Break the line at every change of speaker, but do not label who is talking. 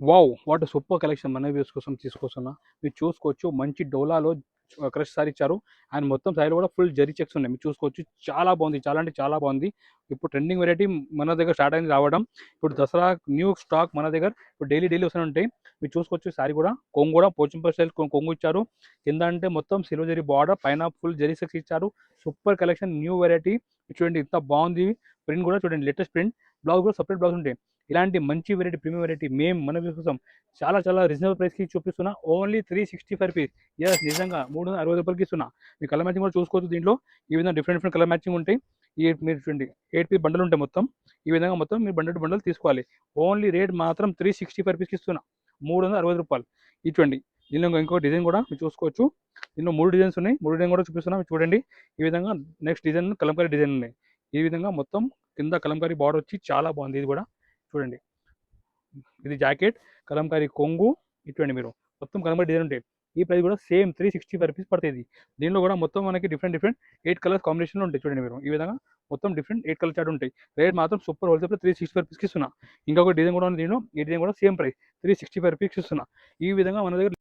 Wow! What super collection మన views కోసం తీసుకొస్తున్నా. మీరు చూసుకోవచ్చు మంచి డోలాలో క్రష్ సారీ ఇచ్చారు. అండ్ మొత్తం సారీలో కూడా ఫుల్ జరీ చెక్స్ ఉన్నాయి. మీరు చూసుకోవచ్చు చాలా బాగుంది. చాలా అంటే చాలా బాగుంది. ఇప్పుడు ట్రెండింగ్ వెరైటీ మన దగ్గర స్టార్ట్ అయింది రావడం. ఇప్పుడు దసరా న్యూ స్టాక్ మన దగ్గర ఇప్పుడు డైలీ వస్తూనే ఉంటాయి. మీరు చూసుకోవచ్చు సారీ కూడా కొంగు కూడా పోచంపల్లి స్టైల్ కొంగు ఇచ్చారు. కింద అంటే మొత్తం సిల్వర్ జరీ బార్డర్, పైన ఫుల్ జరీ చెక్స్ ఇచ్చారు. Super collection new variety. చూడండి ఇంత బాగుంది. ప్రింట్ కూడా చూడండి లేటెస్ట్ ప్రింట్. బ్లౌజ్ కూడా సపరేట్ బ్లౌజ్ ఉంటాయి. ఇలాంటి మంచి వెరైటీ ప్రీమియం వెరైటీ మేము మన కోసం చాలా చాలా రీజనబుల్ ప్రైస్కి చూపిస్తున్నా. Only 365 rupees. ఎస్ నిజంగా 360 రూపాయలకి ఇస్తున్నా. మీ కలర్ మ్యాచింగ్ కూడా చూసుకోవచ్చు. దీంట్లో ఈ విధంగా డిఫరెంట్ కలర్ మ్యాచింగ్ ఉంటాయి. ఈ మీరు చూడండి 8 పీస్ బండలు ఉంటాయి మొత్తం. ఈ విధంగా మొత్తం మీరు బండలు తీసుకోవాలి. ఓన్లీ రేట్ మాత్రం 365 రూపీస్కి ఇస్తున్నా. 360 రూపాయలు. ఇది చూడండి. దీనిలో ఇంకో డిజైన్ కూడా మీరు చూసుకోవచ్చు. దీనిలో 3 డిజైన్స్ ఉన్నాయి. 3 డిజైన్ కూడా చూపిస్తున్నా. చూడండి ఈ విధంగా నెక్స్ట్ డిజైన్ కలంకారీ డిజైన్ ఉన్నాయి. ఈ విధంగా మొత్తం కింద కలంకారీ బార్డర్ వచ్చి చాలా బాగుంది. ఇది కూడా చూడండి. ఇది జాకెట్, కలంకారీ కొంగు. ఇటువంటి మీరు మొత్తం కలంకారీ డిజైన్ ఉంటాయి. ఈ ప్రైస్ కూడా సేమ్ 365 రూపీస్ పడుతుంది. దీనిలో కూడా మొత్తం మనకి డిఫరెంట్ 8 కలర్స్ కాంబినేషన్లో ఉంటాయి. చూడండి మీరు ఈ విధంగా మొత్తం డిఫరెంట్ 8 కలర్ చార్ట్ ఉంటాయి. రేట్ మాత్రం సూపర్ హోల్సేల్ 365 రూపీస్కి ఇస్తున్నా. ఇంకొక డిజైన్ కూడా ఉంది. దీనిలో ఈ డిజైన్ కూడా సేమ్ ప్రైస్ 365 రూపీస్కి ఇస్తున్నా. ఈ విధంగా మన దగ్గర